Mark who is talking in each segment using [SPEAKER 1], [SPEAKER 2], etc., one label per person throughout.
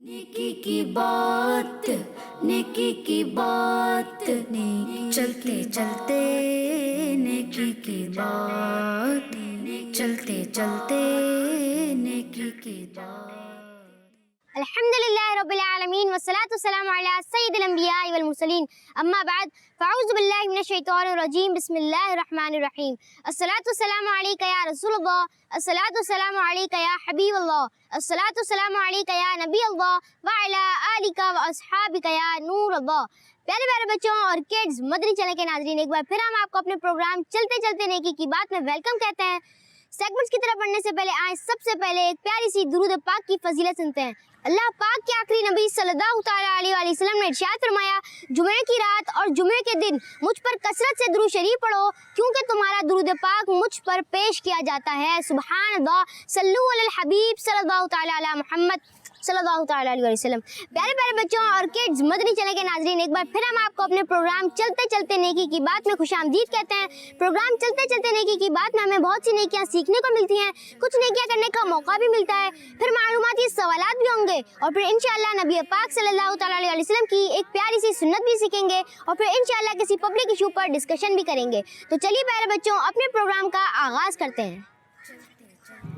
[SPEAKER 1] नेकी की बात, नेकी की बात, नेकी चलते चलते नेकी की बात, चलते चलते नेकी की बात।
[SPEAKER 2] अल्हम्दुलिल्लाह रब्बिल आलमीन वस्सलातु वस्सलामु अला सय्यिदिल अंबिया वल मुरसलीन अम्मा बाद फ़अऊज़ु बिल्लाहि मिनश शैतानिर रजीम बिस्मिल्लाहिर रहमानिर रहीम अस्सलातु वस्सलामु अलैका या रसूलल्लाह अस्सलातु वस्सलामु अलैका या हबीबल्लाह अस्सलातु वस्सलामु अलैका या नबीअल्लाह व अला आलिका व अस्हाबिका या नूरल्लाह। प्यारे प्यारे बच्चों और किड्स, मदनी चैनल के नाज़रीन, एक बार फिर हम आपको अपने प्रोग्राम चलते चलते नेकी की बात में वेलकम कहते हैं। सेगमेंट्स की तरफ बढ़ने से पहले आए सबसे पहले एक प्यारी सी दुरूद पाक की फजीलत सुनते हैं। अल्लाह पाक के आखिरी नबी सल्लल्लाहु तआला अलैहि वसल्लम ने इरशाद फरमाया, जुमे की रात और जुमे के दिन मुझ पर कसरत से दुरूद शरीफ पढ़ो, क्योंकि तुम्हारा दुरूद पाक मुझ पर पेश किया जाता है। सुभान अल्लाह, सल्लु अलल हबीब सल्लल्लाहु तआला अला मुहम्मद सल्लल्लाहु तआला अलैहि वसल्लम। प्यारे प्यारे बच्चों और किड्स, मदनी चैनल के नाज़रीन, एक बार फिर हम आपको अपने प्रोग्राम चलते चलते नेकी की बात में खुशामदीद कहते हैं। प्रोग्राम चलते चलते नेकी की बात में हमें बहुत सी नेकियां सीखने को मिलती हैं, कुछ नेकियां करने का मौका भी मिलता है, फिर मालूमाती सवालात भी होंगे और फिर इंशाअल्लाह नबी पाक सल्लल्लाहु तआला अलैहि वसल्लम की एक प्यारी सी सुन्नत भी सीखेंगे और फिर इंशाअल्लाह किसी पब्लिक इशू पर डिस्कशन भी करेंगे। तो चलिए प्यारे बच्चों, अपने प्रोग्राम का आगाज करते हैं।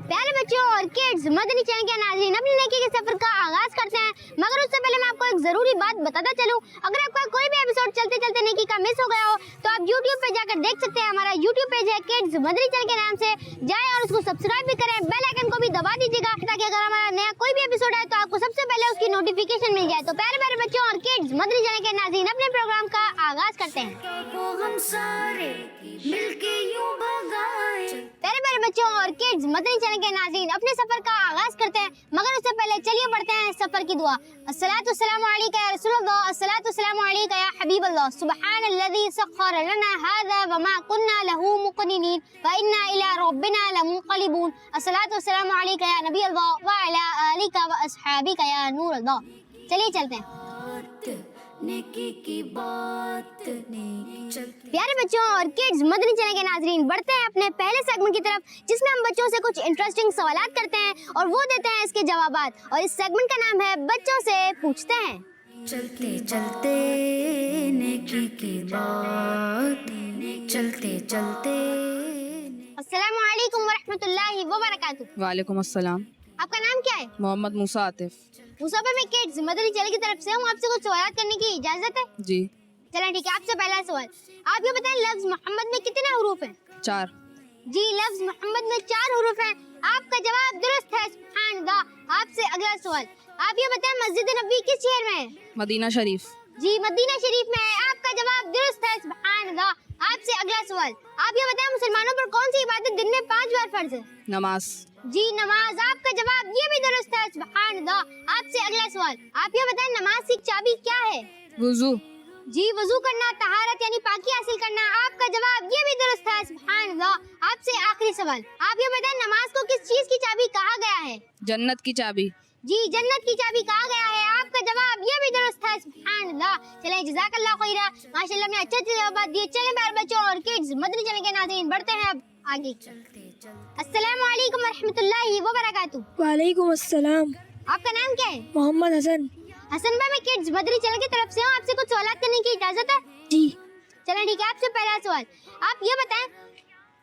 [SPEAKER 2] प्यारे बच्चों और किड्स, मदनी चैनल के नाज़रीन, अपने नेकी के सफर का आगाज करते हैं, मगर उससे पहले मैं आपको एक जरूरी बात बताता चलूं। अगर आपका कोई भी एपिसोड चलते चलते नेकी का मिस हो गया हो तो आप YouTube पे जाकर देख सकते हैं। हमारा YouTube पेज है किड्स मदनी चैनल के नाम से, जाएं और उसको सब्सक्राइब भी करें, बेल आइकन को भी दबा दीजिएगा ताकि अगर हमारा नया कोई भी एपिसोड आए तो आपको सबसे पहले उसकी नोटिफिकेशन मिल जाए। तो प्यारे प्यारे बच्चों और किड्स, मदनी चैनल के नाज़रीन, अपने प्रोग्राम का आगाज करते हैं।
[SPEAKER 1] वो हम सारे मिलके यूं भगाए।
[SPEAKER 2] प्यारे प्यारे बच्चों और किड्स, मदनी चैनल के नाज़रीन, अपने सफर का आगाज करते हैं, मगर उससे पहले चलिए पढ़ते हैं सफर की दुआ। अस्सलातु वस्सलामु अलैका या रसूलल्लाह, अस्सलातु वस्सलामु अलैका या हबीबल्लाह, सुब्हानल्लज़ी सख्खर लना हाज़ा व मा कुन्ना लहू मुक़रिनीन व इन्ना इला रब्बिना लमुनक़लिबून, अस्सलातु वस्सलामु अलैका या नबी अल्लाह व अला आलिका व अस्हाबिका या नूर अल्लाह। चलिए चलते हैं।
[SPEAKER 1] नेकी की बात, नेकी चलते।
[SPEAKER 2] प्यारे बच्चों और किड्स, मदनी चैनल के नाज़रीन, बढ़ते हैं अपने पहले सेगमेंट की तरफ, जिसमें हम बच्चों से कुछ इंटरेस्टिंग सवालात करते हैं और वो देते हैं इसके जवाबात। और इस सेगमेंट का नाम है बच्चों से पूछते हैं।
[SPEAKER 1] चलते चलते नेकी की बात, चलते चलते।
[SPEAKER 2] अस्सलामु अलैकुम व रहमतुल्लाहि व बरकातुहू।
[SPEAKER 3] वालेकुम अस्सलाम।
[SPEAKER 2] आपका नाम क्या है?
[SPEAKER 3] मोहम्मद मूसा आतिफ।
[SPEAKER 2] मुसाफिर में किड्स मदनी चैनल की तरफ से हूँ, आपसे कुछ सवाल करने की इजाजत है?
[SPEAKER 3] जी।
[SPEAKER 2] चलें ठीक है, आपसे पहला सवाल, आप ये बताएं लफ्ज मोहम्मद में कितने हुरूफ हैं?
[SPEAKER 3] 4।
[SPEAKER 2] जी, लफ्ज मोहम्मद में 4 हुरूफ हैं। आपका जवाब दुरुस्त है, सुभान अल्लाह। आपसे अगला सवाल, आप ये बताएं मस्जिद नबवी किस शहर में है?
[SPEAKER 3] मदीना शरीफ।
[SPEAKER 2] जी, मदीना शरीफ में है। आपका जवाब दुरुस्त है, सुभान अल्लाह। आपसे अगला सवाल, आप ये बताएं मुसलमानों पर कौन सी इबादत दिन में 5 बार फर्ज है?
[SPEAKER 3] नमाज।
[SPEAKER 2] जी, नमाज। आपका जवाब ये भी दुरुस्त है, सुभान अल्लाह। आपसे अगला सवाल, आप ये बताएं नमाज की चाबी क्या है?
[SPEAKER 3] वुजू।
[SPEAKER 2] जी, वजू करना, तहारत यानी पाकी हासिल करना। आपका जवाब ये भी दुरुस्त है, सुभान अल्लाह। आपसे आखिरी सवाल, आप ये बताएं नमाज को किस चीज की चाबी कहा गया है?
[SPEAKER 3] जन्नत की चाबी।
[SPEAKER 2] जी, जन्नत की चाबी कहा गया है। आपका जवाब ये भी दुरुस्त है, सुभान अल्लाह। चलें, जज़ाकल्लाह खैरा, माशाल्लाह ने अच्छे जवाब दिए। चलें प्यारे बच्चों और किड्स, मदनी चैनल के नाज़रीन, बढ़ते हैं अब आगे। अस्सलामु अलैकुम व रहमतुल्लाहि व बरकातुहू।
[SPEAKER 4] वालेकुम अस्सलाम।
[SPEAKER 2] आपका नाम क्या है?
[SPEAKER 4] मोहम्मद हसन।
[SPEAKER 2] हसन भाई, मैं किड्स मदनी चैनल की तरफ से हूँ, आपसे कुछ सवाल करने की इजाजत है?
[SPEAKER 4] जी।
[SPEAKER 2] चलें ठीक है, आपसे पहला सवाल, आप ये बताएं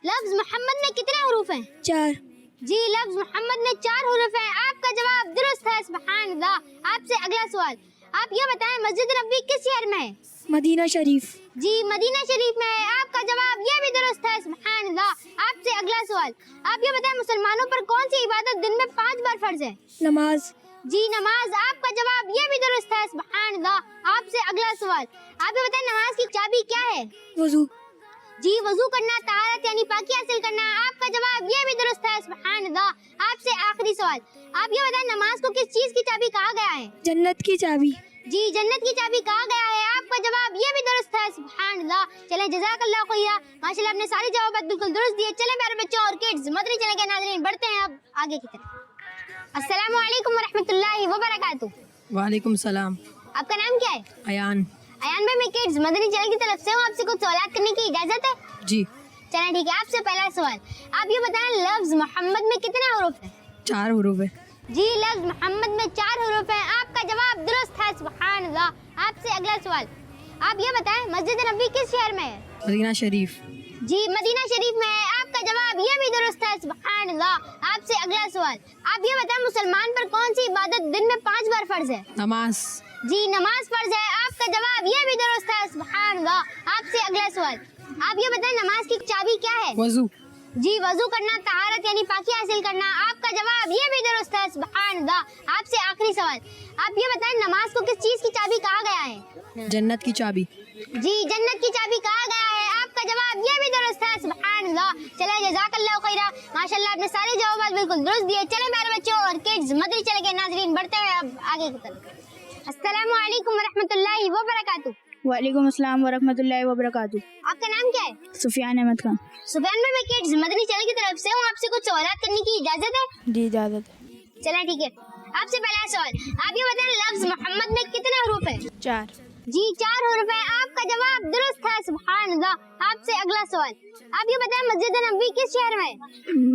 [SPEAKER 2] लफ्ज मोहम्मद में कितने हुरूफ हैं?
[SPEAKER 4] 4।
[SPEAKER 2] जी, लफ्ज मोहम्मद में 4 हुरूफ हैं। आपका जवाब दुरुस्त है, सुभान अल्लाह। आपसे अगला सवाल, आप ये बताएं मस्जिद नबवी किस शहर में है?
[SPEAKER 4] मदीना शरीफ।
[SPEAKER 2] जी, मदीना शरीफ में है। आपका जवाब ये भी दुरुस्त है, सुभान अल्लाह। आपसे अगला सवाल, आप ये बताएं मुसलमानों पर कौन सी इबादत दिन में 5 बार फर्ज है?
[SPEAKER 4] नमाज।
[SPEAKER 2] जी, नमाज। आपका जवाब ये भी दुरुस्त है, सुभान अल्लाह। आपसे अगला सवाल, आप ये बताएं नमाज की चाबी क्या है?
[SPEAKER 4] वजू।
[SPEAKER 2] जी, वजू करना, तहारत यानी पाकी हासिल करना। आपका जवाब ये भी दुरुस्त है, सुभान अल्लाह। आपसे आखिरी सवाल, आप ये बताएं नमाज को किस चीज की चाबी कहा गया है?
[SPEAKER 4] जन्नत की चाबी।
[SPEAKER 2] जी, जन्नत की चाबी कहा गया है। आपका जवाब ये भी दुरुस्त है, सुभान अल्लाह। चलें, जज़ाकल्लाह खैरा, माशाल्लाह आपने सारे जवाब बिल्कुल दुरुस्त दिए। चलें प्यारे बच्चों और किड्स, मदनी चैनल के नाज़रीन, बढ़ते हैं अब आगे की तरफ। अस्सलामु अलैकुम व रहमतुल्लाहि व बरकातुहू।
[SPEAKER 3] वालेकुम सलाम।
[SPEAKER 2] आपका नाम क्या है?
[SPEAKER 3] अयान।
[SPEAKER 2] अयान भाई, मैं किड्स मदनी चैनल की तरफ से हूँ, आपसे कुछ सवाल करने की इजाजत है?
[SPEAKER 3] जी।
[SPEAKER 2] चलें ठीक है, आपसे पहला सवाल, आप ये बताएं लफ्ज मोहम्मद में कितने हुरूफ हैं?
[SPEAKER 3] 4 हुरूफ है।
[SPEAKER 2] जी, लफ्ज मोहम्मद में 4 हुरूफ हैं। आपका सुभान अल्लाह। आपसे अगला सवाल, आप ये बताएं मस्जिद नबी किस शहर में है?
[SPEAKER 3] मदीना शरीफ।
[SPEAKER 2] जी मदीना शरीफ में है। आपका जवाब ये भी दुरुस्त है, सुभान अल्लाह। आपसे अगला सवाल, आप ये बताएं मुसलमान पर कौन सी इबादत दिन में 5 बार फर्ज है?
[SPEAKER 3] नमाज।
[SPEAKER 2] जी नमाज फर्ज है। आपका जवाब ये भी दुरुस्त है, सुभान अल्लाह। आपसे अगला सवाल, आप ये बताएं नमाज की चाबी क्या है?
[SPEAKER 3] वजू।
[SPEAKER 2] जी वजू करना, तहारत यानी पाकी हासिल करना। आपका जवाब ये भी दुरुस्त है, सुभान अल्लाह। आपसे आखिरी सवाल, आप ये बताएं नमाज को किस चीज की चाबी कहा गया है?
[SPEAKER 3] जन्नत की चाबी।
[SPEAKER 2] जी जन्नत की चाबी कहा गया है। आपका जवाब ये भी दुरुस्त है, सुभान अल्लाह। चले जज़ाकल्लाहु खैरा, माशाल्लाह आपने सारे जवाब बिल्कुल दुरुस्त दिए। चले प्यारे बच्चों और किड्स मदरी चले गए नाज़रीन, बढ़ते हैं अब आगे की तरफ। अस्सलामु अलैकुम वरहमतुल्लाहि वबरकातुहू।
[SPEAKER 5] वालेकुम अस्सलाम वरहमतुल्लाहि वबरकातुहू।
[SPEAKER 2] आपका नाम क्या है?
[SPEAKER 5] सुफियान अहमद खान।
[SPEAKER 2] सुफियान भाई, मैं किड्स मदनी चैनल की तरफ से हूँ, आपसे कुछ सवालात करने की इजाजत है?
[SPEAKER 5] जी इजाजत।
[SPEAKER 2] चला ठीक है। आपसे पहला सवाल, आप ये बताएं लफ्ज मोहम्मद में कितने हरूफ हैं?
[SPEAKER 5] 4।
[SPEAKER 2] जी 4 हरूफ हैं। आपका जवाब दुरुस्त है, सुभान अल्लाह। आपसे अगला सवाल, आप ये बताएं मस्जिद नबवी किस शहर में है?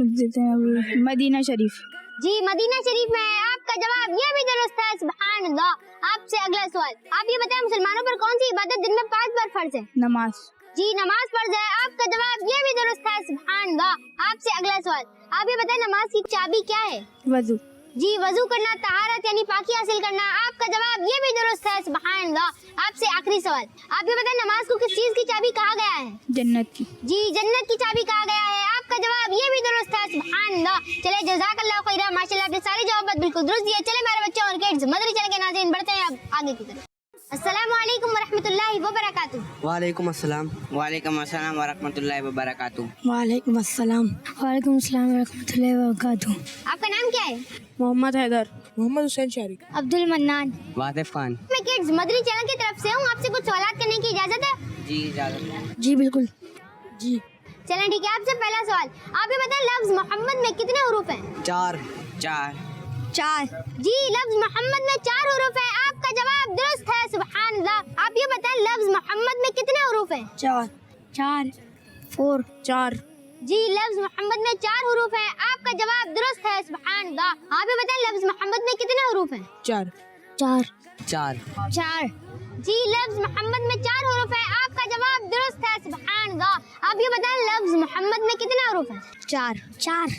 [SPEAKER 5] मस्जिद नबवी मदीना शरीफ।
[SPEAKER 2] जी मदीना शरीफ में है। आपका जवाब ये भी दुरुस्त है, सुभान अल्लाह। आपसे अगला सवाल, आप ये बताएं मुसलमानों पर कौन सी इबादत दिन में 5 बार फर्ज है?
[SPEAKER 5] नमाज।
[SPEAKER 2] जी नमाज फर्ज है। आपका जवाब ये भी दुरुस्त है, सुभान अल्लाह। आपसे अगला सवाल, आप ये बताएं नमाज की चाबी क्या है?
[SPEAKER 5] वजू।
[SPEAKER 2] जी वजू करना, तहारत यानी पाकी हासिल करना। आपका जवाब ये भी दुरुस्त है, सुभान अल्लाह। आपसे आखिरी सवाल, आप ये बताएं नमाज को किस चीज की चाबी कहा गया है?
[SPEAKER 5] जन्नत की।
[SPEAKER 2] जी जन्नत की चाबी कहा गया है। आपका जवाब ये भी दुरुस्त है, सुभान अल्लाह। चले जज़ाकल्लाहु खैरा, माशाल्लाह आपने सारे जवाब बिल्कुल दुरुस्त दिए। चले मेरे बच्चों और किड्स मदरी चले गए नाज़रीन, बढ़ते हैं अब आगे की तरफ। अस्सलामु अलैकुम वरहमतुल्लाहि वबरकातुहू।
[SPEAKER 6] वालेकुम अस्सलाम। वालेकुम अस्सलाम वरहमतुल्लाहि वबरकातुहू।
[SPEAKER 4] वालेकुम अस्सलाम। वालेकुम अस्सलाम वरहमतुल्लाहि वबरकातुहू।
[SPEAKER 2] आपका नाम क्या है?
[SPEAKER 5] मोहम्मद हैदर। मोहम्मद हुसैन शारिक।
[SPEAKER 2] अब्दुल मन्नान।
[SPEAKER 6] वासिफ खान।
[SPEAKER 2] मैं किड्स मदरी चैनल की तरफ से हूँ, आपसे कुछ सवालात करने की इजाजत है?
[SPEAKER 6] जी इजाजत।
[SPEAKER 4] जी बिल्कुल। जी
[SPEAKER 2] चलें ठीक है। आपसे पहला सवाल, आप ये बताएं लफ्ज मोहम्मद में कितने हरूफ हैं?
[SPEAKER 6] 4।
[SPEAKER 2] 4। जी लफ्ज मोहम्मद में 4 हरूफ हैं। आपका जवाब दुरुस्त है, सुभान अल्लाह। आप ये बताएं लफ्ज मोहम्मद में कितने हरूफ हैं?
[SPEAKER 4] 4 4 4
[SPEAKER 5] 4।
[SPEAKER 2] जी लफ्ज मोहम्मद में 4 हरूफ हैं। आपका जवाब दुरुस्त है, सुभान अल्लाह। आप ये बताएं लफ्ज मोहम्मद में कितने हरूफ हैं?
[SPEAKER 5] 4।
[SPEAKER 4] 4
[SPEAKER 6] 4।
[SPEAKER 2] 4। जी लफ्ज मोहम्मद में 4 हरूफ हैं। आपका जवाब दुरुस्त है, सुभान अल्लाह। आप ये बताएं लफ्ज मोहम्मद में कितने हरूफ हैं?
[SPEAKER 4] 4 4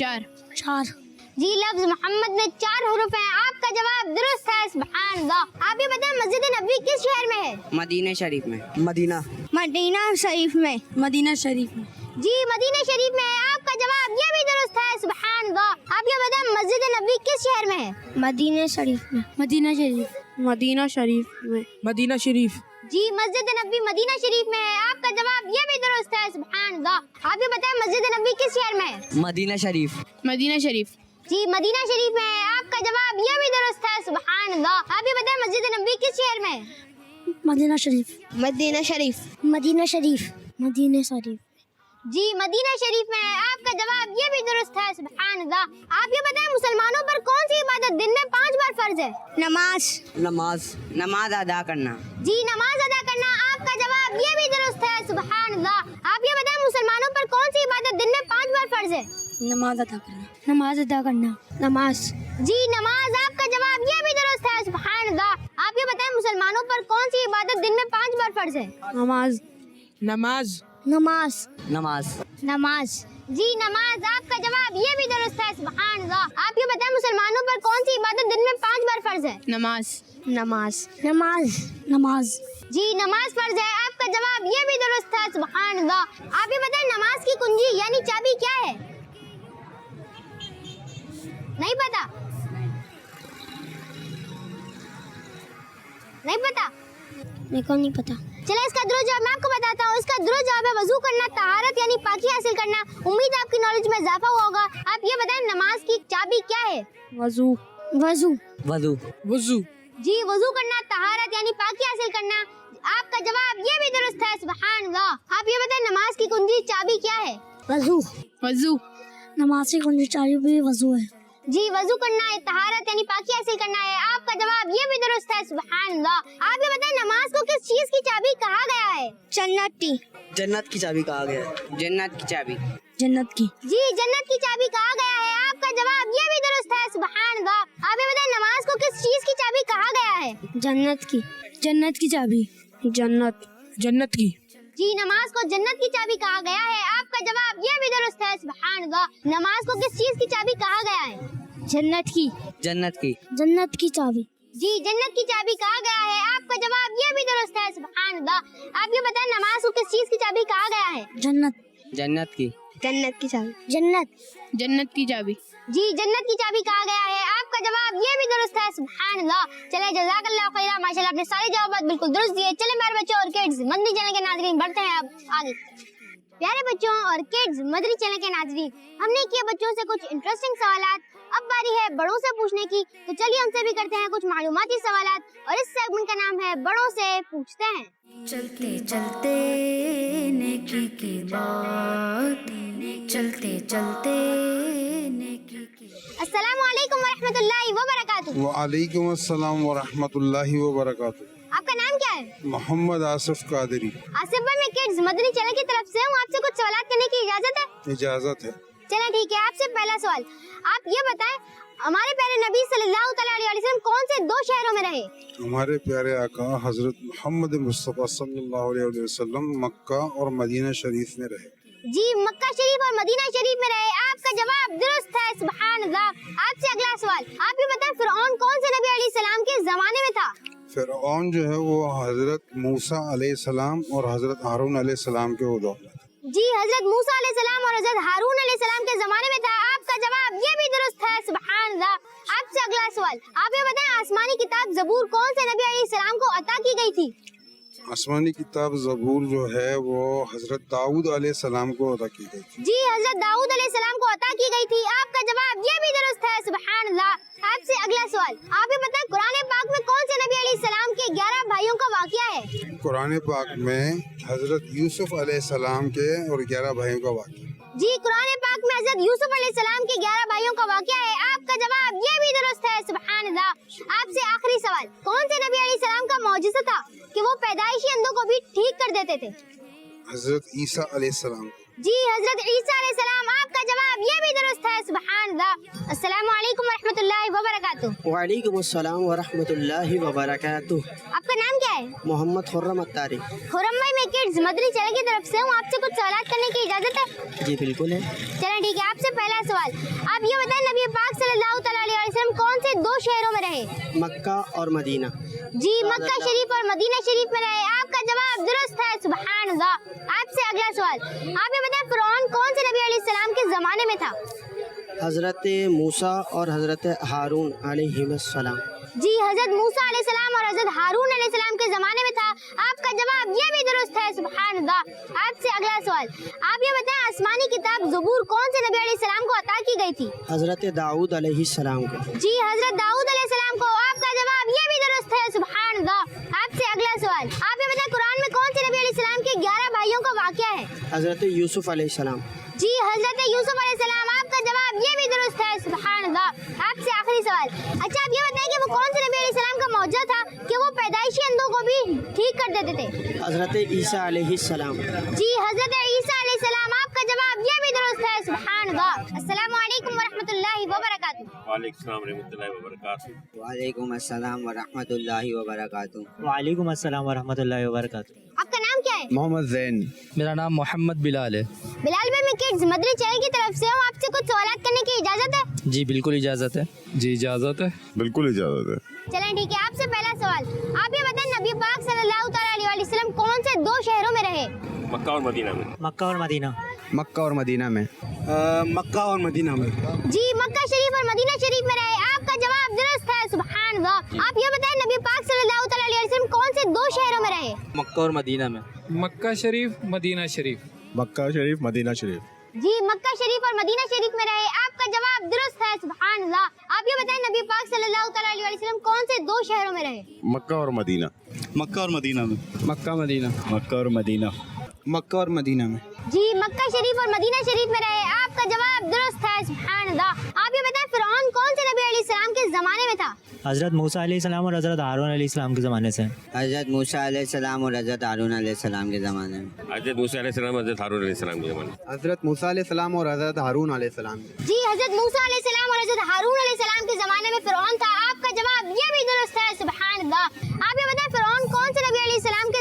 [SPEAKER 5] 4।
[SPEAKER 4] 4
[SPEAKER 2] जी लफ्ज मोहम्मद में 4 हरूफ हैं। आपका जवाब दुरुस्त है, सुभान अल्लाह। आप ये बताएं मस्जिद नबवी किस शहर में है?
[SPEAKER 6] मदीना शरीफ में। मदीना।
[SPEAKER 5] मदीना शरीफ में। मदीना शरीफ में।
[SPEAKER 2] जी मदीना शरीफ में है। आपका जवाब ये भी दुरुस्त है, सुभान अल्लाह। आप ये बताएं मस्जिद नबवी किस शहर में है?
[SPEAKER 4] मदीना शरीफ में। मदीना शरीफ।
[SPEAKER 5] मदीना शरीफ में। मदीना शरीफ।
[SPEAKER 2] जी मस्जिद नबवी मदीना शरीफ में है। आपका जवाब ये भी दुरुस्त है, सुभान अल्लाह। आप ये बताएं मस्जिद नबवी किस शहर में है?
[SPEAKER 6] मदीना शरीफ।
[SPEAKER 5] मदीना शरीफ।
[SPEAKER 2] जी मदीना शरीफ में है। आपका जवाब ये भी दुरुस्त है, सुभान अल्लाह। आप ये बताएं मस्जिद नबवी किस शहर में है?
[SPEAKER 4] मदीना शरीफ।
[SPEAKER 5] मदीना शरीफ।
[SPEAKER 4] मदीना शरीफ। मदीना शरीफ।
[SPEAKER 2] जी मदीना शरीफ में है। आपका जवाब ये भी दुरुस्त है, सुभान अल्लाह। आप ये बताएं मुसलमानों पर कौन सी इबादत दिन में 5 बार फर्ज है?
[SPEAKER 5] नमाज।
[SPEAKER 6] नमाज। नमाज अदा करना।
[SPEAKER 2] जी नमाज अदा करना। आपका जवाब ये भी दुरुस्त है, सुभान अल्लाह। आप ये बताएं मुसलमानों पर कौन सी इबादत दिन में 5 बार फर्ज है?
[SPEAKER 4] नमाज अदा करना। नमाज अदा करना। नमाज।
[SPEAKER 2] जी नमाज। आपका जवाब ये भी दुरुस्त है, सुभान अल्लाह। आप ये बताएं मुसलमानों पर कौन सी इबादत दिन में 5 बार फर्ज है?
[SPEAKER 5] नमाज। नमाज।
[SPEAKER 4] नमाज।
[SPEAKER 6] नमाज।
[SPEAKER 2] नमाज। जी नमाज। आपका जवाब ये भी दुरुस्त है, सुभान अल्लाह। आप ये बताएं मुसलमानों पर कौन सी इबादत दिन में 5 बार फर्ज है?
[SPEAKER 5] नमाज।
[SPEAKER 4] नमाज। नमाज। नमाज।
[SPEAKER 2] जी नमाज फर्ज है। आपका जवाब ये भी दुरुस्त है, सुभान अल्लाह। आप ये बताएं नमाज की कुंजी यानी चाबी क्या है? नहीं पता? नहीं पता?
[SPEAKER 4] मेरे को नहीं पता।
[SPEAKER 2] चले इसका दुरुस्त जवाब मैं आपको बताता हूँ। इसका दुरुस्त जवाब है वजू करना, तहारत यानी पाकी हासिल करना। उम्मीद है आपकी नॉलेज में इजाफा हुआ होगा। आप ये बताएं नमाज की चाबी क्या है?
[SPEAKER 5] वजू।
[SPEAKER 4] वजू।
[SPEAKER 6] वजू।
[SPEAKER 5] वजू।
[SPEAKER 2] जी वजू करना, तहारत यानी पाकी हासिल करना। आपका जवाब ये भी दुरुस्त है, सुभान अल्लाह। आप ये बताएं नमाज की कुंजी चाबी क्या है?
[SPEAKER 4] वजू।
[SPEAKER 5] वजू।
[SPEAKER 4] नमाज की कुंजी चाबी भी वजू है।
[SPEAKER 2] जी वजू करना है, तहारत यानी पाकी हासिल करना है। आपका जवाब ये भी दुरुस्त है, सुभान अल्लाह। आप ये बताएं नमाज को किस चीज की चाबी कहा गया है?
[SPEAKER 4] जन्नत की।
[SPEAKER 6] जन्नत की चाबी कहा गया है। जन्नत की चाबी।
[SPEAKER 4] जन्नत की।
[SPEAKER 2] जी जन्नत की चाबी कहा गया है। आपका जवाब ये भी दुरुस्त है, सुभान अल्लाह। आप ये बताएं नमाज को किस चीज की चाबी कहा गया है? है?
[SPEAKER 4] जन्नत की चाबी।
[SPEAKER 5] जन्नत की।
[SPEAKER 2] जी, नमाज को जन्नत की चाबी कहा गया है। आपका जवाब ये भी दुरुस्त है। सुभान अल्लाह। नमाज को किस चीज की चाबी कहा गया है?
[SPEAKER 6] जन्नत की
[SPEAKER 4] जन्नत की चाबी।
[SPEAKER 2] जी, जन्नत की चाबी कहा गया है। आपका जवाब ये भी दुरुस्त है। सुभान अल्लाह। आप ये बताएं, नमाज को किस चीज की चाबी कहा गया है?
[SPEAKER 6] जन्नत की
[SPEAKER 4] जन्नत की चाबी।
[SPEAKER 5] जन्नत की चाबी।
[SPEAKER 2] जी, जन्नत की चाबी कहा गया है। आपका जवाब ये भी दुरुस्त है। सुभान अल्लाह। चले, जज़ाकल्लाह खैरा, माशाल्लाह, आपने सारे जवाब बिल्कुल दुरुस्त दिए। चले मेरे बच्चों और किड्स मदनी चैनल के नाज़रीन, बढ़ते हैं अब आगे। प्यारे बच्चों और किड्स मदनी चैनल के नाज़रीन, हमने किए बच्चों से कुछ इंटरेस्टिंग सवालात। अब बारी है बड़ों से पूछने की, तो चलिए उनसे भी करते हैं कुछ मालूमाती सवालात। और इस सेगमेंट का नाम है बड़ों से पूछते हैं।
[SPEAKER 1] चलते चलते नेकी की बात, चलते चलते नेकी की।
[SPEAKER 2] अस्सलामु अलैकुम वरहमतुल्लाहि वबरकातुहू।
[SPEAKER 7] वालेकुम अस्सलाम वरहमतुल्लाहि वबरकातुहू।
[SPEAKER 2] आपका नाम क्या है?
[SPEAKER 7] मोहम्मद आसिफ कादरी।
[SPEAKER 2] आसिफ भाई, मैं किड्स मदनी चैनल की तरफ से हूँ। आपसे कुछ सवालात करने की इजाजत है?
[SPEAKER 7] इजाजत है।
[SPEAKER 2] चलें ठीक है। आपसे पहला सवाल, आप ये बताएं, हमारे प्यारे नबी सल्लल्लाहु अलैहि वसल्लम कौन से दो शहरों में रहे?
[SPEAKER 7] हमारे प्यारे आका हजरत मोहम्मद मुस्तफ़ा सल्लल्लाहु अलैहि वसल्लम मक्का और मदीना शरीफ में रहे।
[SPEAKER 2] जी, मक्का शरीफ और मदीना शरीफ में रहे। आपका जवाब दुरुस्त है। सुभान अल्लाह। आपसे अगला सवाल, आप ये बताएं, फिरऔन कौन से नबी अलैहिस्सलाम के जमाने में था?
[SPEAKER 7] फिरऔन जो है वो हजरत मूसा अलैहिस्सलाम और हजरत हारून अलैहिस्सलाम के दौर में था।
[SPEAKER 2] जी, हजरत मूसा अलैहिस्सलाम और हजरत हारून अलैहिस्सलाम के जमाने में था। आपका जवाब ये भी दुरुस्त है। सुभान अल्लाह। आपसे अगला सवाल, आप ये बताएं, आसमानी किताब ज़बूर कौन से नबी अलैहिस्सलाम को अता की गई थी?
[SPEAKER 7] आसमानी किताब ज़बूर जो है वो हजरत दाऊद अलैहिस्सलाम को अता की गई थी।
[SPEAKER 2] जी, हजरत दाऊद अलैहिस्सलाम को अता की गई थी। आपका जवाब ये भी दुरुस्त है। सुभान अल्लाह। आपसे अगला सवाल, आप ये बताएं, कुरान पाक में कौन से नबी अलैहिस्सलाम के 11 भाइयों का वाक़या है?
[SPEAKER 7] कुरान पाक में हजरत यूसुफ अलैहिस्सलाम के और 11 भाइयों का वाक़या।
[SPEAKER 2] जी, कुरान पाक में हजरत यूसुफ अलैहिस्सलाम के 11 भाइयों का वाक़या है। आपका जवाब ये भी दुरुस्त है। सुभान अल्लाह। आपसे आखिरी सवाल, कौन से नबी अलैहिस्सलाम का मौजिज़ा था कि वो पैदाइशी अंधों को भी ठीक कर देते थे?
[SPEAKER 7] हजरत ईसा अलैहिस्सलाम।
[SPEAKER 2] जी, हजरत ईसा अलैहिस्सलाम। आपका जवाब ये भी दुरुस्त है। सुभान अल्लाह। अस्सलामु अलैकुम वरहमतुल्लाहि वबरकातुहू।
[SPEAKER 6] वालेकुम अस्सलाम वरहमतुल्लाहि वबरकातुहू।
[SPEAKER 2] आपका नाम क्या है?
[SPEAKER 6] मोहम्मद खुर्रम अत्तारी।
[SPEAKER 2] खुर्रम भाई, मैं किड्स मदनी चैनल की तरफ से हूँ। आपसे कुछ सवाल करने की इजाजत है?
[SPEAKER 6] जी बिल्कुल है।
[SPEAKER 2] चलें ठीक है। आपसे पहला सवाल, आप ये बताएं, नबी पाक सल्लल्लाहु अलैहि वसल्लम कौन से दो शहरों में रहे?
[SPEAKER 6] मक्का और मदीना।
[SPEAKER 2] जी, मक्का शरीफ और मदीना शरीफ में रहे। आपका जवाब दुरुस्त है। सुभान अल्लाह। आपसे अगला सवाल, आप ये बताएं, फिरऔन कौन से नबी अलैहिस्सलाम के जमाने में था?
[SPEAKER 6] हजरत मूसा और हजरत हारून अलैहिस्सलाम।
[SPEAKER 2] जी, हजरत मूसा अलैहिस्सलाम और हजरत हारून अलैहिस्सलाम के जमाने में था। आपका जवाब ये भी दुरुस्त है। सुभान अल्लाह। आपसे अगला सवाल, आप ये बताएं, आसमानी किताब ज़बूर कौन से नबी अलैहिस्सलाम को अता की गई थी?
[SPEAKER 6] हजरत दाऊद अलैहिस्सलाम को।
[SPEAKER 2] जी, हजरत दाऊद अलैहिस्सलाम को। आपका जवाब ये भी दुरुस्त है। सुभान अल्लाह। आपसे अगला सवाल, आप ये बताएं, कुरान में कौन से नबी अलैहिस्सलाम के 11 भाइयों का वाक़या है?
[SPEAKER 6] हजरत यूसुफ अलैहिस्सलाम।
[SPEAKER 2] जी, हजरत यूसुफ अलैहिस्सलाम। आपका जवाब ये भी दुरुस्त है। सुभान अल्लाह। आपसे आखिरी सवाल, अच्छा आप ये बताएं कि वो कौन से नबी अलैहिस्सलाम का मौजूद था कि वो पैदाइशी अंधों को भी ठीक कर देते थे?
[SPEAKER 6] हजरत ईसा अलैहिस्सलाम।
[SPEAKER 2] जी, हजरत ईसा अलैहिस्सलाम। आपका जवाब ये भी दुरुस्त है। सुभान अल्लाह। अस्सलामु अलैकुम वरहमतुल्लाहि वबरकातुहू।
[SPEAKER 8] वालेकुम रहमतुल्लाहि वबरकातुहू।
[SPEAKER 6] वालेकुम अस्सलाम वरहमतुल्लाहि वबरकातुहू।
[SPEAKER 9] वालेकुम अस्सलाम वरहमतुल्लाहि वबरकातुहू।
[SPEAKER 2] आपका नाम क्या है?
[SPEAKER 10] मोहम्मद जैन।
[SPEAKER 3] मेरा नाम मोहम्मद बिलाल है।
[SPEAKER 2] बिलाल भाई, मैं किड्स मदनी चैनल की तरफ से हूँ। आपसे कुछ सवाल करने की इजाजत है?
[SPEAKER 3] जी बिल्कुल इजाज़त है।
[SPEAKER 10] जी इजाज़त है। बिल्कुल इजाज़त है।
[SPEAKER 2] चलें ठीक है। आपसे पहला सवाल, आप ये बताएं, नबी पाक सल्लल्लाहु अलैहि वसल्लम कौन से दो शहरों में रहे?
[SPEAKER 8] मक्का और मदीना में।
[SPEAKER 9] मक्का और मदीना।
[SPEAKER 10] मक्का और मदीना में।
[SPEAKER 6] मक्का और मदीना में।
[SPEAKER 2] जी, मक्का शरीफ और मदीना शरीफ में रहे। आपका जवाब दुरुस्त है। सुभान अल्लाह। आप ये बताएं, नबी पाक सल्लल्लाहु अलैहि वसल्लम कौन से दो शहरों में रहे?
[SPEAKER 6] मक्का और मदीना में।
[SPEAKER 11] मक्का शरीफ मदीना शरीफ।
[SPEAKER 10] मक्का शरीफ मदीना शरीफ।
[SPEAKER 2] जी, मक्का शरीफ और मदीना शरीफ में रहे। आपका जवाब दुरुस्त है। सुभान अल्लाह। आप ये बताएं, नबी पाक सल्लल्लाहु अलैहि वसल्लम कौन से दो शहरों में रहे?
[SPEAKER 10] मक्का और मदीना।
[SPEAKER 11] मक्का और मदीना में।
[SPEAKER 10] Mecca Medina.
[SPEAKER 11] मक्का और मदीना।
[SPEAKER 10] मक्का और मदीना में।
[SPEAKER 2] जी, मक्का शरीफ और मदीना शरीफ में रहे। आपका जवाब दुरुस्त है। सुभान अल्लाह। आप ये बताएं, फिरऔन कौन से नबी अलैहिस्सलाम के जमाने में था?
[SPEAKER 9] हजरत मूसा अलैहिस्सलाम और हजरत हारून अलैहिस्सलाम के ज़माने से।
[SPEAKER 6] हजरत मूसा अलैहिस्सलाम और हजरत हारून अलैहिस्सलाम के ज़माने में।
[SPEAKER 8] हजरत मूसा अलैहिस्सलाम हजरत हारून अलैहिस्सलाम के ज़माने।
[SPEAKER 10] हजरत मूसा अलैहिस्सलाम और हजरत हारून अलैहिस्सलाम।
[SPEAKER 2] जी, हजरत मूसा अलैहिस्सलाम और हजरत हारून अलैहिस्सलाम के जमाने में फिरऔन था। आपका जवाब ये भी दुरुस्त है। सुभान अल्लाह।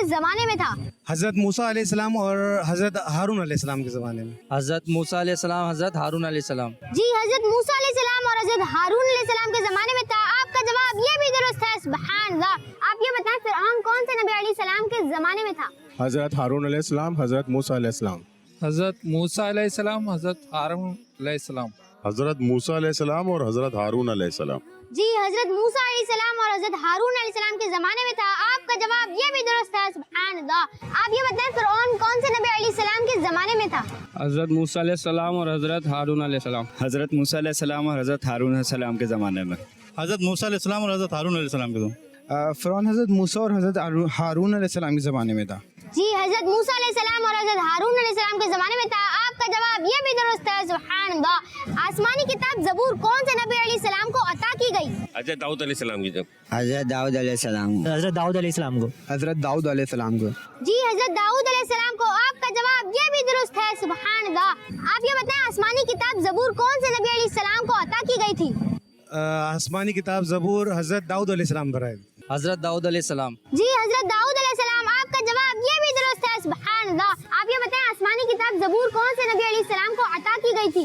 [SPEAKER 2] किस जमाने में था?
[SPEAKER 10] हज़रत मूसा अलैहिस्सलाम और हज़रत हारून अलैहिस्सलाम के ज़माने में।
[SPEAKER 3] हज़रत मूसा अलैहिस्सलाम, हज़रत हारून अलैहिस्सलाम।
[SPEAKER 2] जी हजरत मूसा अलैहिस्सलाम और हजरत हारून अलैहिस्सलाम के जमाने में था। आपका जवाब ये भी दुरुस्त है, सुभान अल्लाह। आप ये बताएं फिरऔन कौन से नबी अलैहिस्सलाम के जमाने में था?
[SPEAKER 10] हज़रत हारून अलैहिस्सलाम, हज़रत मूसा अलैहिस्सलाम।
[SPEAKER 11] हज़रत मूसा अलैहिस्सलाम, हज़रत हारून अलैहिस्सलाम।
[SPEAKER 10] हज़रत मूसा अलैहिस्सलाम और हज़रत हारून अलैहिस्सलाम।
[SPEAKER 2] जी हजरत मूसा अलैहिस्सलाम और हजरत हारून अलैहिस्सलाम के जमाने में था। आपका जवाब ये भी दुरुस्त है, सुभान अल्लाह। आप ये बताएं फिरऔन कौन से नबी अलैहिस्सलाम के जमाने में था?
[SPEAKER 11] हज़रत मूसा अलैहिस्सलाम और हज़रत हारून अलैहिस्सलाम।
[SPEAKER 9] हज़रत मूसा अलैहिस्सलाम और हज़रत हारून अलैहिस्सलाम के ज़माने में।
[SPEAKER 10] हज़रत मूसा अलैहिस्सलाम और हज़रत हारून अलैहिस्सलाम के फ़िरऔन हज़रत मूसा और हज़रत हारून अलैहिस्सलाम के ज़माने में था।
[SPEAKER 2] जी हजरत मूसा अलैहिस्सलाम और हजरत हारून अलैहिस्सलाम के जमाने में था। आपका जवाब ये भी दुरुस्त है, सुभान अल्लाह। आसमानी किताब ज़बूर कौन से नबी अलैहिस्सलाम को अता की गई?
[SPEAKER 8] हजरत दाऊद अलैहिस्सलाम की जब
[SPEAKER 6] हज़रत दाऊद अलैहिस्सलाम।
[SPEAKER 9] हज़रत दाऊद अलैहिस्सलाम को।
[SPEAKER 10] हज़रत दाऊद अलैहिस्सलाम को।
[SPEAKER 2] जी हजरत दाऊद अलैहिस्सलाम को। आपका जवाब ये भी दुरुस्त है, सुभान अल्लाह। आप ये बताएं आसमानी किताब ज़बूर कौन से नबी अलैहिस्सलाम को अता की गई थी?
[SPEAKER 10] आसमानी किताब ज़बूर हज़रत दाऊद अलैहिस्सलाम पर है।
[SPEAKER 3] हज़रत दाऊद अलैहिस्सलाम।
[SPEAKER 2] जी हजरत दाऊद अलैहिस्सलाम। आपका जवाब ये भी दुरुस्त है, सुभान अल्लाह। आप ये बताएं आसमानी किताब ज़बूर कौन से नबी अलैहिस्सलाम को अता की गई थी?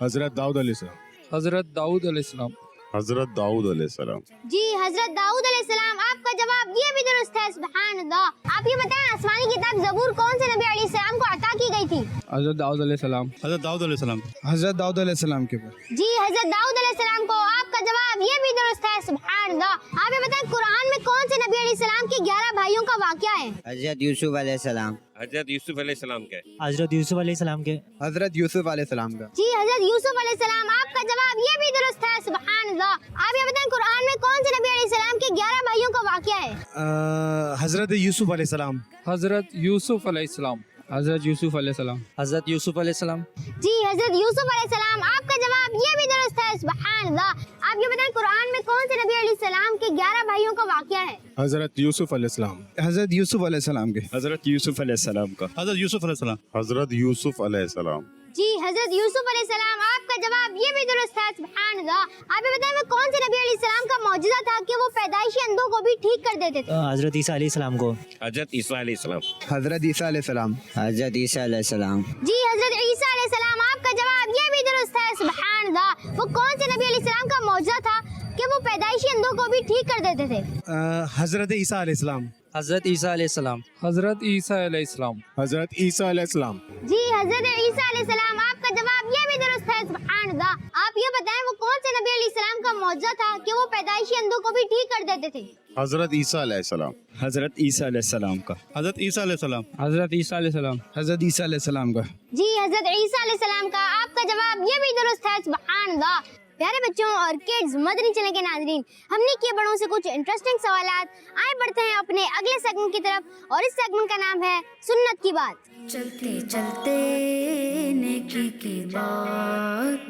[SPEAKER 10] हज़रत दाऊद अलैहिस्सलाम।
[SPEAKER 11] हज़रत दाऊद अलैहिस्सलाम।
[SPEAKER 10] हज़रत दाऊद अलैहिस्सलाम।
[SPEAKER 2] जी हजरत दाऊद अलैहिस्सलाम। आपका जवाब ये भी दुरुस्त है, सुभान अल्लाह। आप ये बताएं आसमानी किताब ज़बूर कौन से नबी अलैहिस्सलाम को अता की गई थी?
[SPEAKER 11] हज़रत दाऊद अलैहिस्सलाम।
[SPEAKER 10] हज़रत दाऊद अलैहिस्सलाम। हज़रत दाऊद अलैहिस्सलाम के ऊपर।
[SPEAKER 2] जी हजरत दाऊद अलैहिस्सलाम को। आपका जवाब ये भी दुरुस्त है, सुभान अल्लाह। आप ये बताएं कुरान में कौन से नबी अलैहिस्सलाम के 11 भाइयों का वाकया है?
[SPEAKER 6] हज़रत यूसुफ अलैहिस्सलाम।
[SPEAKER 8] हजरत यूसुफ अलैहिस्सलाम के
[SPEAKER 9] हज़रत यूसुफ अलैहिस्सलाम के।
[SPEAKER 10] हज़रत यूसुफ अलैहिस्सलाम का।
[SPEAKER 2] जी हजरत यूसुफ अलैहिस्सलाम। आपका जवाब ये भी दुरुस्त है, सुभान अल्लाह। आप ये बताएं कुरान में कौन से नबी अलैहिस्सलाम के 11 भाइयों का वाकया है?
[SPEAKER 10] हज़रत यूसुफ अलैहिस्सलाम।
[SPEAKER 11] हज़रत यूसुफ अलैहिस्सलाम। हज़रत यूसुफ अलैहिस्सलाम।
[SPEAKER 3] हज़रत यूसुफ अलैहिस्सलाम।
[SPEAKER 2] जी हजरत यूसुफ अलैहिस्सलाम। आपका जवाब ये भी दुरुस्त है, सुभान अल्लाह। आप ये बताएं कुरान में कौन से नबी अलैहिस्सलाम के 11 भाइयों का वाकया है?
[SPEAKER 10] हज़रत यूसुफ अलैहिस्सलाम। हज़रत यूसुफ अलैहिस्सलाम के।
[SPEAKER 9] हज़रत यूसुफ अलैहिस्सलाम का।
[SPEAKER 10] हज़रत यूसुफ अलैहिस्सलाम। हज़रत यूसुफ अलैहिस्सलाम।
[SPEAKER 2] जी हजरत यूसुफ अलैहिस्सलाम। आपका जवाब ये भी दुरुस्त है, सुभान अल्लाह। आप ये बताएं वो कौन से नबी अलैहिस्सलाम का मौजूदा था कि वो पैदाइशी अंधों को भी ठीक कर देते थे?
[SPEAKER 9] हज़रत ईसा अलैहिस्सलाम को।
[SPEAKER 8] हजरत ईसा अलैहिस्सलाम।
[SPEAKER 10] हज़रत ईसा अलैहिस्सलाम।
[SPEAKER 6] हज़रत ईसा अलैहिस्सलाम।
[SPEAKER 2] जी हजरत ईसा अलैहिस्सलाम। आपका जवाब ये भी दुरुस्त है, सुभान अल्लाह। वो कौन से नबी अलैहिस्सलाम का मौजूदा था कि वो पैदाइशी अंधों को भी ठीक कर देते थे?
[SPEAKER 10] हज़रत ईसा अलैहिस्सलाम।
[SPEAKER 3] हज़रत ईसा अलैहिस्सलाम।
[SPEAKER 11] हज़रत ईसा अलैहिस्सलाम।
[SPEAKER 10] हज़रत ईसा अलैहिस्सलाम।
[SPEAKER 2] जी हजरत ईसा अलैहिस्सलाम। आपका जवाब ये भी दुरुस्त है, सुभान अल्लाह। आप ये बताएं वो कौन से नबी अलैहिस्सलाम का मौजूदा था कि वो पैदाइशी अंधों को भी ठीक कर देते थे?
[SPEAKER 10] हज़रत ईसा अलैहिस्सलाम।
[SPEAKER 9] हज़रत ईसा अलैहिस्सलाम का।
[SPEAKER 10] हज़रत ईसा अलैहिस्सलाम।
[SPEAKER 11] हज़रत ईसा अलैहिस्सलाम।
[SPEAKER 10] हज़रत ईसा अलैहिस्सलाम का।
[SPEAKER 2] जी हजरत ईसा अलैहिस्सलाम का। आपका जवाब ये भी दुरुस्त है, सुभान अल्लाह। प्यारे बच्चों और किड्स, मदनी चैनल के नाज़रीन, हमने किए बड़ों से कुछ इंटरेस्टिंग सवालात। आए बढ़ते हैं अपने अगले सेगमेंट की तरफ और इस सेगमेंट का नाम है सुन्नत की बात।
[SPEAKER 1] चलते चलते नेकी की बात,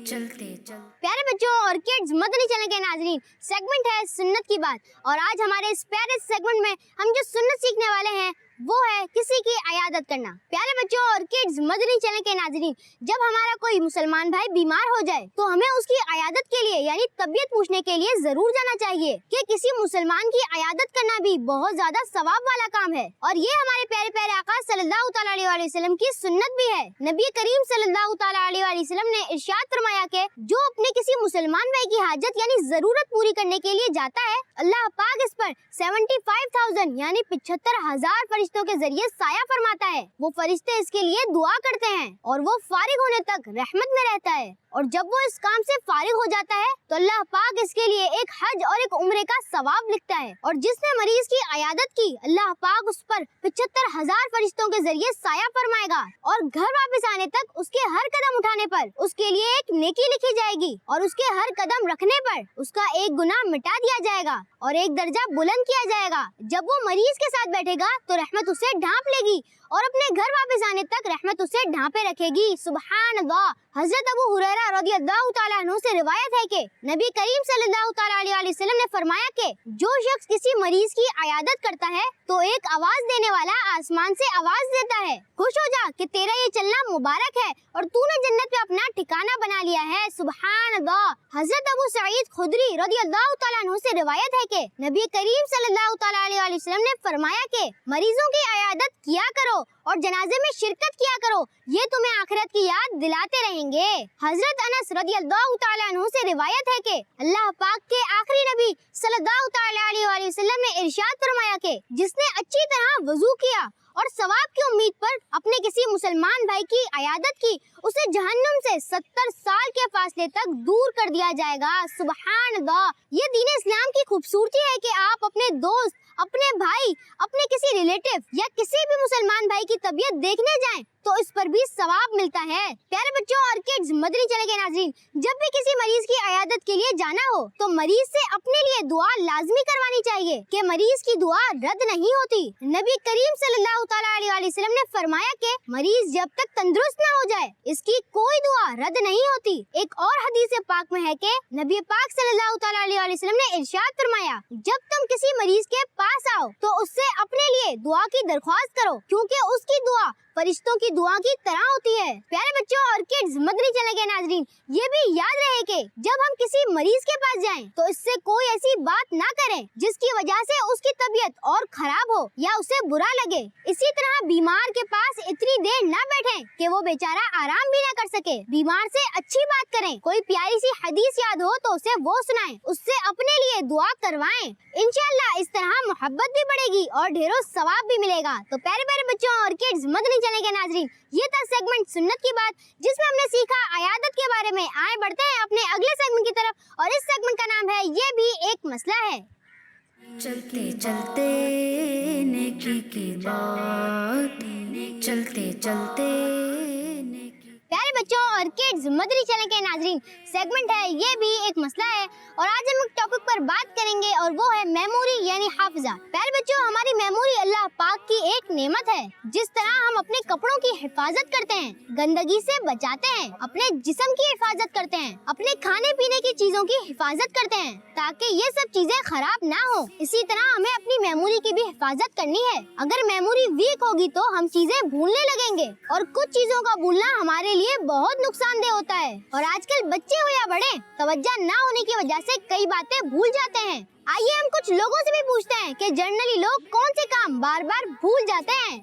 [SPEAKER 1] चलते चलते।
[SPEAKER 2] प्यारे बच्चों और किड्स, मदनी चैनल के नाज़रीन, सेगमेंट है सुन्नत की बात। और आज हमारे इस प्यारे सेगमेंट में हम जो सुन्नत सीखने वाले हैं वो है किसी की अयादत करना। प्यारे बच्चों और किड्स, मदनी चैनल के नाज़रीन, जब हमारा कोई मुसलमान भाई बीमार हो जाए तो हमें उसकी अयादत के लिए यानी तबीयत पूछने के लिए जरूर जाना चाहिए कि किसी मुसलमान की अयादत करना भी बहुत ज्यादा सवाब वाला काम है। और ये हमारे प्यारे प्यारे आका सल्लल्लाहु तआला अलैहि वसल्लम की सुन्नत भी है। नबी करीम सल्लल्लाहु तआला अलैहि वसल्लम ने इरशाद फरमाया कि जो अपने किसी मुसलमान भाई की हाजत यानी जरूरत पूरी करने के लिए जाता है, अल्लाह पाक इस पर 75,000 यानी 75,000 फरिश्तों के जरिए साया फरमाता है। वो फरिश्ते इसके लिए दुआ करते हैं और वो फारिग होने तक रहमत में रहता है। और जब वो इस काम से फारिग हो जाता है तो अल्लाह पाक इसके लिए एक हज और एक उम्रे का सवाब लिखता है। और जिसने मरीज की अयादत की, अल्लाह पाक उस पर 75,000 फरिश्तों के जरिए साया फरमाएगा और घर वापस आने तक उसके हर कदम उठाने पर उसके लिए एक नेकी लिखी जाएगी और उसके हर कदम रखने पर उसका एक गुनाह मिटा दिया जाएगा और एक दर्जा बुलंद किया जाएगा। जब वो मरीज के साथ बैठेगा तो रहमत उसे ढांप लेगी और अपने घर वापस आने तक रहमत उसे ढांपे रखेगी। सुभान अल्लाह। हजरत अबू हुरैरा रज़ियल्लाहु ताला अन्हु से रिवायत है कि नबी करीम सल्लल्लाहु ताला अलैहि वसल्लम ने फरमाया कि जो शख्स किसी मरीज की अयादत करता है तो एक आवाज देने वाला आसमान से आवाज देता है, खुश हो जा कि तेरा ये चलना मुबारक है और तूने जन्नत में अपना ठिकाना बना लिया है। सुभान अल्लाह। हजरत अबू सईद खुदरी रज़ियल्लाहु ताला अन्हु से रिवायत है कि नबी करीम सल्लल्लाहु ताला अलैहि वसल्लम ने फरमाया कि मरीजों की अयादत किया करो और जनाजे में शिरकत किया करो, ये तुम्हें आखिरत की याद दिलाते रहेंगे। हजरत अनस रज़ियल्लाहु ताला अन्हु से रिवायत है कि अल्लाह पाक के आखिरी नबी सल्लल्लाहु ताला अलैहि वसल्लम ने इरशाद फरमाया कि जिसने अच्छी तरह वजू किया और सवाब की उम्मीद पर अपने किसी मुसलमान भाई की अयादत की, उसे जहन्नुम से 70 साल के फासले तक दूर कर दिया जाएगा। सुभान अल्लाह। ये दीन इस्लाम की खूबसूरती है कि आप अपने दोस्त, अपने भाई, अपने किसी रिलेटिव या किसी भी मुसलमान भाई की तबीयत देखने जाएं तो इस पर भी सवाब मिलता है। प्यारे बच्चों और किड्स, मदनी चैनल के नाज़रीन, जब भी किसी मरीज की अयादत के लिए जाना हो तो मरीज से अपने लिए दुआ लाजमी करवानी चाहिए कि मरीज की दुआ रद्द नहीं होती। नबी करीम सल्लल्लाहु ताला अलैहि वसल्लम ने फरमाया कि मरीज जब तक तंदुरुस्त न हो जाए इसकी कोई दुआ रद्द नहीं होती। एक और हदीस पाक में है कि नबी पाक सल्लल्लाहु ताला अलैहि वसल्लम ने इरशाद फरमाया, जब तुम किसी मरीज के पास आओ तो उससे अपने लिए दुआ की दरख्वास्त करो, क्योंकि उसकी दुआ फरिश्तों की दुआ की तरह होती है। प्यारे बच्चों और किड्स, मदनी चैनल के नाज़रीन, ये भी याद रहे कि जब हम किसी मरीज के पास जाएं तो इससे कोई ऐसी बात ना करें जिसकी वजह से उसकी तबीयत और खराब हो या उसे बुरा लगे। इसी तरह बीमार के पास इतनी देर ना बैठें कि वो बेचारा आराम भी ना कर सके। बीमार से अच्छी बात करें, कोई प्यारी सी हदीस याद हो तो उसे वो सुनाएं, उससे अपने लिए दुआ करवाएं। इंशाअल्लाह इस तरह मोहब्बत भी बढ़ेगी और ढेरों सवाब भी मिलेगा। तो प्यारे प्यारे बच्चों और किड्स, मदनी चैनल के नाज़रीन, ये था सेगमेंट सुन्नत की बात जिसमें हमने सीखा अयादत के बारे में। आए बढ़ते हैं अपने अगले सेगमेंट की तरफ और इस सेगमेंट का नाम है ये भी एक मसला है।
[SPEAKER 1] चलते चलते नेकी की बात, चलते चलते
[SPEAKER 2] प्यारे बच्चों और किड्स, मदनी चैनल के नाज़रीन, सेगमेंट है ये भी एक मसला है और आज हम एक टॉपिक पर बात करेंगे और वो है मेमोरी यानी हाफिजा। प्यारे बच्चों, हमारी मेमोरी अल्लाह पाक की एक नेमत है। जिस तरह हम अपने कपड़ों की हिफाजत करते हैं, गंदगी से बचाते हैं, अपने जिस्म की हिफाजत करते हैं, अपने खाने पीने की चीजों की हिफाजत करते हैं ताकि ये सब चीजें खराब ना हो, इसी तरह हमें अपनी मेमोरी की भी हिफाजत करनी है। अगर मेमोरी वीक होगी तो हम चीजें भूलने लगेंगे और कुछ चीजों का भूलना हमारे लिए बहुत नुकसानदेह होता है। और आजकल बच्चे हो या बड़े, तवज्जो ना होने की वजह से कई बातें भूल जाते हैं। आइए हम कुछ लोगों से भी पूछते हैं कि जनरली लोग कौन से काम बार बार भूल जाते हैं।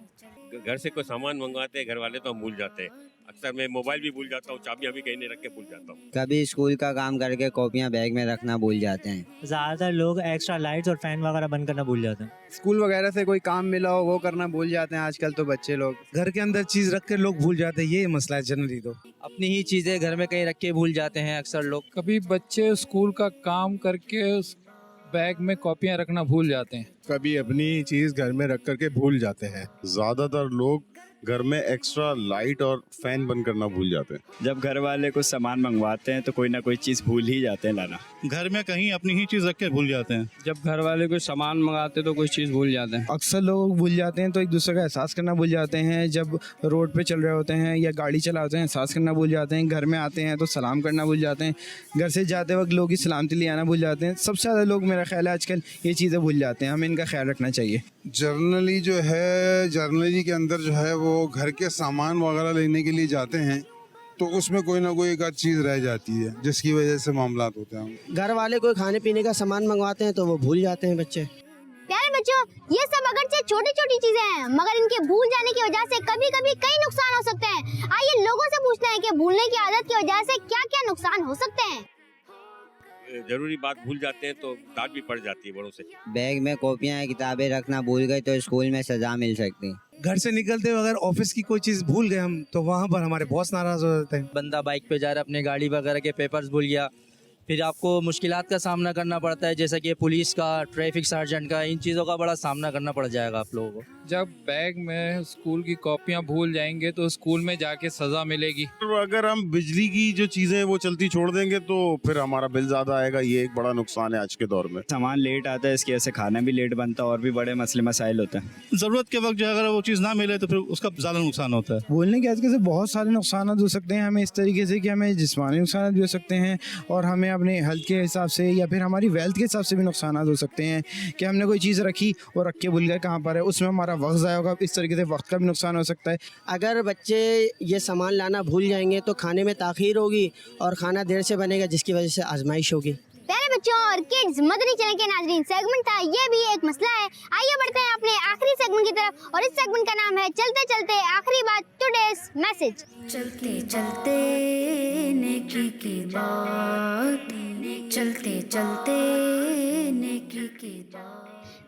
[SPEAKER 8] घर से कोई सामान मंगवाते हैं घर वाले तो हम भूल जाते हैं। अक्सर मैं मोबाइल भी भूल जाता हूँ, चाबियाँ भी कहीं नहीं रख के भूल जाता हूँ।
[SPEAKER 6] कभी स्कूल का काम करके कॉपियाँ बैग में रखना भूल जाते हैं।
[SPEAKER 3] ज़्यादातर लोग एक्स्ट्रा लाइट्स और फैन वगैरह बंद करना भूल जाते हैं।
[SPEAKER 10] स्कूल वगैरह से कोई काम मिला हो वो करना भूल जाते हैं आजकल तो बच्चे लोग। घर के अंदर चीज़ रख कर लोग भूल जाते हैं, ये मसला है जनरली। तो
[SPEAKER 3] अपनी ही चीज़ें घर में कहीं रख के भूल जाते हैं अक्सर लोग।
[SPEAKER 11] कभी बच्चे स्कूल का काम करके उस बैग में कॉपियाँ रखना भूल जाते हैं।
[SPEAKER 7] कभी अपनी चीज़ घर में रख करके भूल जाते हैं। ज़्यादातर लोग घर में एक्स्ट्रा लाइट और फैन बंद करना भूल जाते हैं।
[SPEAKER 9] जब घर वाले कुछ सामान मंगवाते हैं तो कोई ना कोई चीज़ भूल ही जाते हैं लाना।
[SPEAKER 10] घर में कहीं अपनी ही चीज़ रख के भूल जाते हैं।
[SPEAKER 3] जब घर वाले कोई सामान मंगाते तो कोई चीज़ भूल जाते हैं।
[SPEAKER 10] अक्सर लोग भूल जाते हैं तो एक दूसरे का एहसास करना भूल जाते हैं। जब रोड पे चल रहे होते हैं या गाड़ी चलाते हैं एहसास करना भूल जाते हैं। घर में आते हैं तो सलाम करना भूल जाते हैं। घर से जाते वक्त लोग की सलामती ले आना भूल जाते हैं। सबसे ज़्यादा लोग, मेरा ख्याल है, आजकल ये चीज़ें भूल जाते हैं। हमें इनका ख्याल रखना चाहिए।
[SPEAKER 7] जर्नली के अंदर जो है वो घर के सामान वगैरह लेने के लिए जाते हैं तो उसमें कोई ना कोई एक आध चीज़ रह जाती है जिसकी वजह से मामलात होते हैं।
[SPEAKER 6] घर वाले कोई खाने पीने का सामान मंगवाते हैं तो वो भूल जाते हैं बच्चे।
[SPEAKER 2] प्यारे बच्चों, ये सब अगरचे छोटी छोटी चीजें हैं मगर इनके भूल जाने की वजह से कभी कभी कई नुकसान हो सकते हैं। आइए लोगों से पूछते हैं कि भूलने की आदत की वजह से क्या क्या नुकसान हो सकते हैं।
[SPEAKER 8] जरूरी बात भूल जाते हैं तो डांट भी पड़ जाती है बड़ों से।
[SPEAKER 6] बैग में कॉपियाँ किताबें रखना भूल गए तो स्कूल में सजा मिल सकती है।
[SPEAKER 10] घर से निकलते हुए अगर ऑफिस की कोई चीज़ भूल गए हम तो वहाँ पर हमारे बॉस नाराज़ हो जाते हैं।
[SPEAKER 3] बंदा बाइक पे जा रहा है, अपनी गाड़ी वगैरह के पेपर्स भूल गया फिर आपको मुश्किलात का सामना करना पड़ता है, जैसा कि पुलिस का, ट्रैफिक सार्जेंट का, इन चीज़ों का बड़ा सामना करना पड़ जाएगा आप लोगों को।
[SPEAKER 11] जब बैग में स्कूल की कॉपियाँ भूल जाएंगे तो स्कूल में जाके सज़ा मिलेगी।
[SPEAKER 7] अगर हम बिजली की जो चीजें वो चलती छोड़ देंगे तो फिर हमारा बिल ज्यादा आएगा, ये एक बड़ा नुकसान है आज के दौर में।
[SPEAKER 9] सामान लेट आता है, इसकी वजह से खाना भी लेट बनता है और भी बड़े मसले मसाइल होते हैं।
[SPEAKER 3] ज़रूरत के वक्त जो अगर वो चीज़ ना मिले तो फिर उसका ज़्यादा नुकसान होता है।
[SPEAKER 10] बोलने के आज से बहुत सारे नुकसान हो सकते हैं हमें, इस तरीके से कि हमें जिस्मानी नुकसान भी हो सकते हैं और हमें अपने हेल्थ के हिसाब से या फिर हमारी वेल्थ के हिसाब से भी नुकसान हो सकते हैं कि हमने कोई चीज़ रखी और रख के भूल गए कहाँ पर है, उसमें हमारा वक्त ज़ाया होगा, इस तरीके से वक्त का भी नुकसान हो सकता है।
[SPEAKER 6] अगर बच्चे ये सामान लाना भूल जाएंगे तो खाने में ताख़ीर होगी और खाना देर से बनेगा, जिसकी वजह से आजमाइश होगी।
[SPEAKER 2] प्यारे बच्चों और किड्स, मदनी चैनल के नाज़रीन, सेगमेंट था ये भी एक मसला है। आइए बढ़ते हैं अपने आखिरी सेगमेंट की तरफ और इस सेगमेंट का नाम है चलते चलते आखिरी बात, टुडेस मैसेज।
[SPEAKER 1] चलते चलते नेकी की बात, चलते चलते नेकी की बात।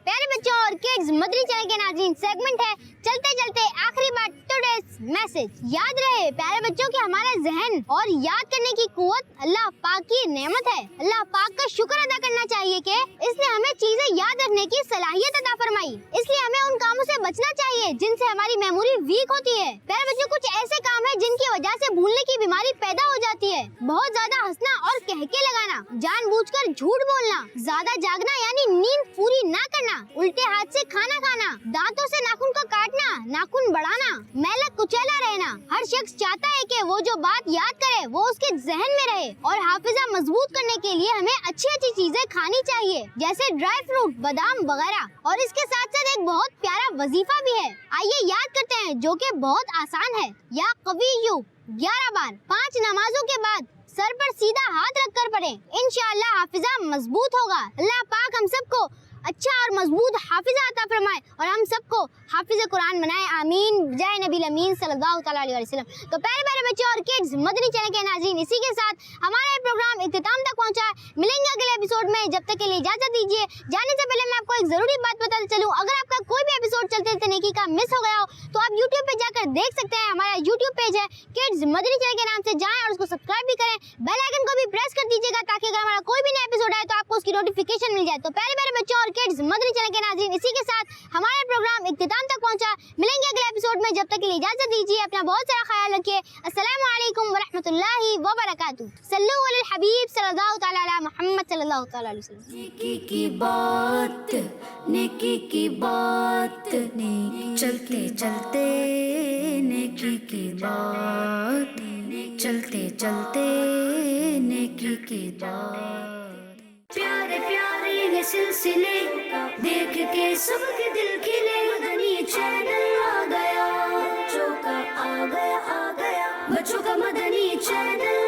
[SPEAKER 2] प्यारे बच्चों और किड्स, मदनी चैनल के नाज़रीन, सेगमेंट है चलते चलते आखिरी बात, टुडेस मैसेज। याद रहे प्यारे बच्चों कि हमारा जहन और याद करने की कुव्वत अल्लाह पाक की नेमत है। अल्लाह पाक का शुक्र अदा करना चाहिए कि इसने हमें चीजें याद रखने की सलाहियत अता फरमाई। इसलिए हमें उन कामों से बचना चाहिए जिनसे हमारी मेमोरी वीक होती है। प्यारे बच्चों, कुछ ऐसे काम है जिनकी वजह से भूलने की बीमारी पैदा हो जाती है। बहुत ज्यादा हंसना और कहके लगाना, जानबूझकर झूठ बोलना, ज्यादा जागना यानी नींद पूरी ना करना, उल्टे हाथ से खाना खाना, दांतों से नाखून को काटना, नाखून बढ़ाना, मैला कुचैला रहना। हर शख्स चाहता है कि वो जो बात याद करे वो उसके जहन में रहे और हाफिजा मजबूत करने के लिए हमें अच्छी अच्छी चीजें खानी चाहिए, जैसे ड्राई फ्रूट, बादाम वगैरह। और इसके साथ साथ एक बहुत प्यारा वजीफा भी है, आइए याद करते हैं, जो कि बहुत आसान है। या कविय्यू 11 बार 5 नमाजों के बाद सर पर सीधा हाथ रखकर पढ़ें, इंशाअल्लाह हाफिजा मजबूत होगा। अल्लाह पाक हम सबको अच्छा और मजबूत हाफिजा अता फरमाए और हम सबको हाफिज कुरान बनाए, आमीन, जय नबी अमीन सल्लल्लाहु तआला अलैहि वसल्लम। तो प्यारे प्यारे बच्चों और किड्स, मदनी चैनल के नाज़रीन, इसी के साथ हमारा प्रोग्राम इख्तिताम तक पहुंचा है। मिलेंगे अगले एपिसोड में, जब तक के लिए इजाजत दीजिए। जाने से पहले मैं आपको एक जरूरी बात बताते चलूं, अगर आपका कोई भी एपिसोड चलते चलते नेकी का मिस हो गया हो तो आप YouTube पे जाकर देख सकते हैं। हमारा YouTube पेज है किड्स मदनी चैनल के नाम से, जाएं और उसको सब्सक्राइब भी करें, बेल आइकन को भी प्रेस कर दीजिएगा ताकि अगर हमारा कोई भी नया एपिसोड आए तो आपको उसकी नोटिफिकेशन मिल जाए। तो प्यारे प्यारे बच्चों और किड्स, मदनी चैनल के नाज़रीन, इसी के साथ हमारा प्रोग्राम इख्तिताम तक पहुंचा। मिलेंगे अगले एपिसोड में, जब तक के लिए इजाजत दीजिए। अपना बहुत सारा ख्याल रखिए। अस्सलामु अलैकुम व रहमतुल्लाहि व बरकातुहू। सल्लु अलल हबीब सल्लल्लाहु तआला अला मुहम्मद सल्लल्लाहु तआला अलैहि वसल्लम।
[SPEAKER 1] नेकी की बात, नेकी की बात, नेकी चलते चलते नेकी की बात, चलते चलते नेकी की बात। प्यारे प्यारे ये सिलसिले देख के सबके दिल खिले, मदनी चैनल आ गया, बच्चों का आ गया बच्चों का मदनी चैनल।